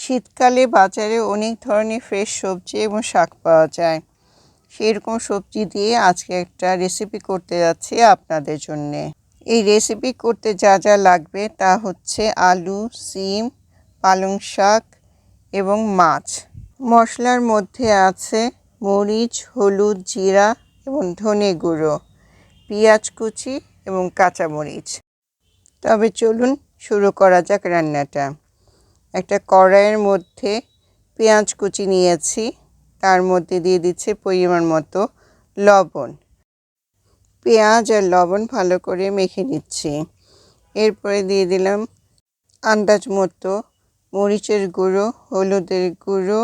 শীতকালে বাজারে অনেক ধরনের ফ্রেশ সবজি এবং শাক পাওয়া যায়। সেরকম সবজি দিয়ে আজকে একটা রেসিপি করতে যাচ্ছি আপনাদের জন্যে। এই রেসিপি করতে যা যা লাগবে তা হচ্ছে আলু, সিম, পালং শাক এবং মাছ। মশলার মধ্যে আছে মরিচ, হলুদ, জিরা এবং ধনে গুঁড়ো, পেঁয়াজ কুচি এবং কাঁচামরিচ। তবে চলুন শুরু করা যাক রান্নাটা। একটা কড়াইয়ের মধ্যে পেঁয়াজ কুচি নিয়েছি, তার মধ্যে দিয়ে দিচ্ছি পরিমাণ মতো লবণ। পেঁয়াজ আর লবণ ভালো করে মেখে নিচ্ছি। এরপরে দিয়ে দিলাম আন্দাজ মতো মরিচের গুঁড়ো, হলুদের গুঁড়ো,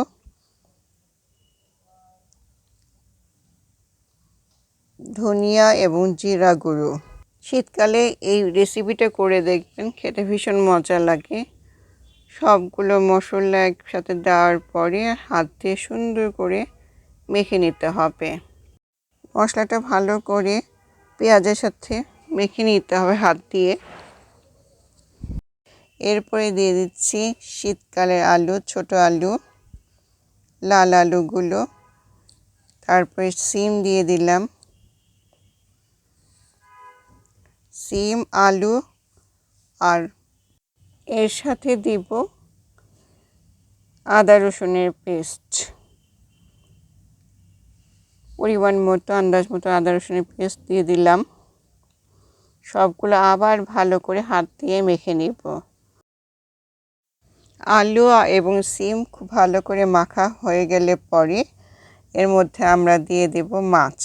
ধনিয়া এবং জিরা গুঁড়ো। শীতকালে এই রেসিপিটা করে দেখবেন, খেতে ভীষণ মজা লাগে। সবগুলো মশলা একসাথে দেওয়ার পরে হাত দিয়ে সুন্দর করে মেখে নিতে হবে। মশলাটা ভালো করে পেঁয়াজের সাথে মেখে নিতে হবে হাত দিয়ে। এরপরে দিয়ে দিচ্ছি শীতকালের আলু, ছোট আলু, লাল আলুগুলো। তারপরে সিম দিয়ে দিলাম। সিম, আলু আর এর সাথে দিব আদা রসুনের পেস্ট। পরিমাণ মতো আন্দাজ মতো আদা রসুনের পেস্ট দিয়ে দিলাম। সবগুলো আবার ভালো করে হাত দিয়ে মেখে নিব। আলু এবং সিম খুব ভালো করে মাখা হয়ে গেলে পরে এর মধ্যে আমরা দিয়ে দেব মাছ।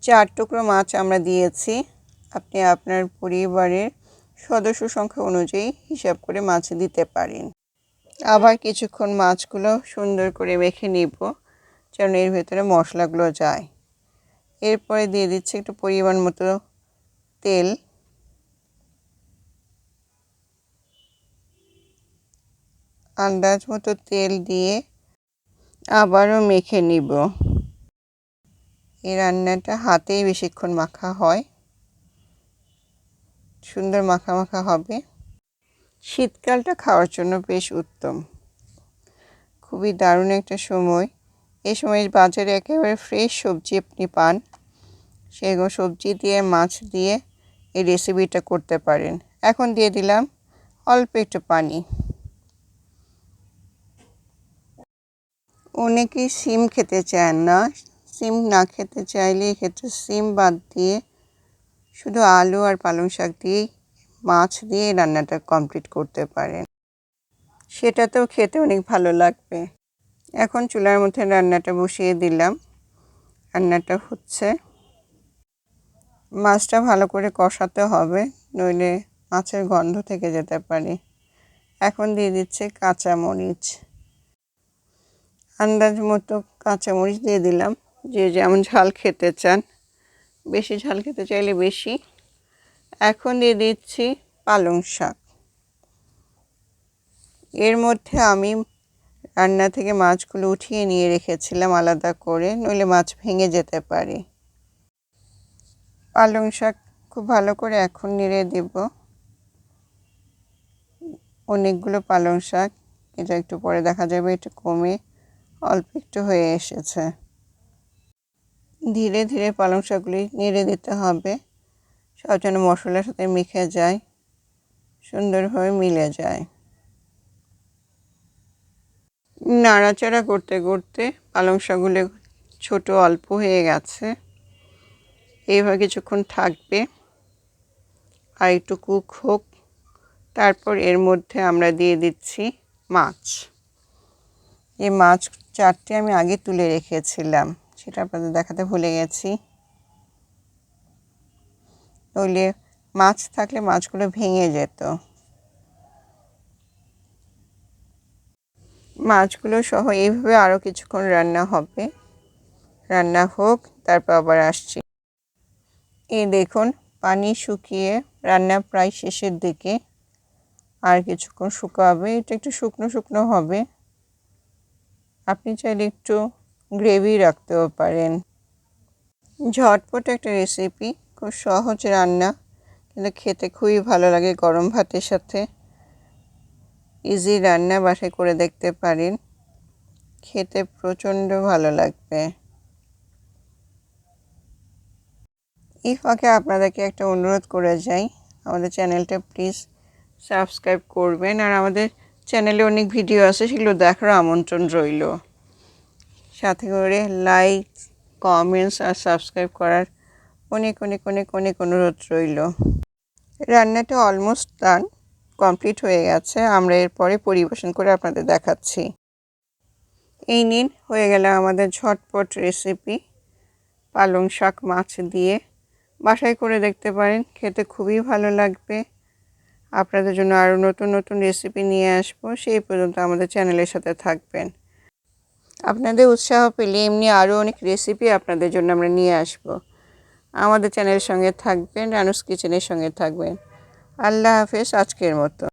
4 টুকরো মাছ আমরা দিয়েছি। আপনি আপনার পরিবারের সদস্য সংখ্যা অনুযায়ী হিসাব করে মাছ দিতে পারেন। আবার কিছুক্ষণ মাছগুলো সুন্দর করে মেখে নিব যেন এর ভেতরে মশলাগুলো যায়। এরপরে দিয়ে দিচ্ছি একটু পরিমাণ মতো তেল। আন্দাজ মতো তেল দিয়ে আবারও মেখে নিব। এই রান্নাটা হাতেই বেশিক্ষণ মাখা হয়, সুন্দর মাখা মাখা হবে। শীতকালটা খাওয়ার জন্য বেশ উত্তম, খুবই দারুণ একটা সময়। এই সময় বাজারে একেবারে ফ্রেশ সবজি আপনি পান। সেগুলো সবজি দিয়ে, মাছ দিয়ে এই রেসিপিটা করতে পারেন। এখন দিয়ে দিলাম অল্প একটু পানি। অনেকেই সিম খেতে চান না। সিম না খেতে চাইলে এক্ষেত্রে সিম বাদ দিয়ে শুধু আলু আর পালং শাক দিয়েই, মাছ দিয়ে রান্নাটা কমপ্লিট করতে পারেন। সেটাতেও খেতে অনেক ভালো লাগবে। এখন চুলার মধ্যে রান্নাটা বসিয়ে দিলাম। রান্নাটা হচ্ছে। মাছটা ভালো করে কষাতে হবে, নইলে মাছের গন্ধ থেকে যেতে পারে। এখন দিয়ে দিচ্ছে কাঁচামরিচ। আন্দাজ মতো কাঁচামরিচ দিয়ে দিলাম, যে যেমন ঝাল খেতে চান। বেশি ঝাল খেতে চাইলে বেশি। এখন দিয়ে দিচ্ছি পালং শাক। এর মধ্যে আমি রান্না থেকে মাছগুলো উঠিয়ে নিয়ে রেখেছিলাম আলাদা করে, নইলে মাছ ভেঙে যেতে পারে। পালং শাক খুব ভালো করে এখন নেড়ে দেব। অনেকগুলো পালং শাক, এটা একটু পরে দেখা যাবে একটু কমে অল্প একটু হয়ে এসেছে। ধীরে ধীরে পালং শাকগুলি নেড়ে দিতে হবে, সব যেন মশলার সাথে মিশে যায়, সুন্দরভাবে মিলে যায়। নাড়াচাড়া করতে করতে পালং শাকগুলো ছোট অল্প হয়ে গেছে। এইভাবে কিছুক্ষণ থাকবে আর একটু কুক হোক। তারপর এর মধ্যে আমরা দিয়ে দিচ্ছি মাছ। এই মাছ 4টে আমি আগে তুলে রেখেছিলাম, সেটা আপনাদের দেখাতে ভুলে গেছি। নইলে মাছ থাকলে মাছগুলো ভেঙে যেত। মাছগুলো সহ এইভাবে আরও কিছুক্ষণ রান্না হবে। রান্না হোক, তারপর আবার আসছি। এই দেখুন, পানি শুকিয়ে রান্না প্রায় শেষের দিকে। আর কিছুক্ষণ শুকাবে, এটা একটু শুকনো শুকনো হবে। আপনি চাইলে একটু গ্রেভি রাখতেও পারেন। ঝটপট একটা রেসিপি, খুব সহজ রান্না, কিন্তু খেতে খুবই ভালো লাগে গরম ভাতের সাথে। ইজি রান্না, বাসায় করে দেখতে পারেন, খেতে প্রচণ্ড ভালো লাগবে। এই ফাঁকে আপনাদেরকে একটা অনুরোধ করে যাই, আমাদের চ্যানেলটা প্লিজ সাবস্ক্রাইব করবেন, আর আমাদের চ্যানেলে অনেক ভিডিও আছে, সেগুলো দেখার আমন্ত্রণ রইল। সাথে করে লাইক, কমেন্টস আর সাবস্ক্রাইব করার অনেক অনেক অনেক অনেক অনুরোধ রইল। রান্নাটা অলমোস্ট ডান, কমপ্লিট হয়ে গেছে। আমরা এরপরে পরিবেশন করে আপনাদের দেখাচ্ছি। এই নিন, হয়ে গেল আমাদের ঝটপট রেসিপি পালং শাক মাছ দিয়ে। বাসায় করে দেখতে পারেন, খেতে খুবই ভালো লাগবে। আপনাদের জন্য আরও নতুন নতুন রেসিপি নিয়ে আসবো। সেই পর্যন্ত আমাদের চ্যানেলের সাথে থাকবেন। আপনাদের উৎসাহ পেলে এমনি আরও অনেক রেসিপি আপনাদের জন্য আমরা নিয়ে আসবো। আমাদের চ্যানেলের সঙ্গে থাকবেন, রানুস কিচেনের সঙ্গে থাকবেন। আল্লাহ হাফেজ আজকের মতো।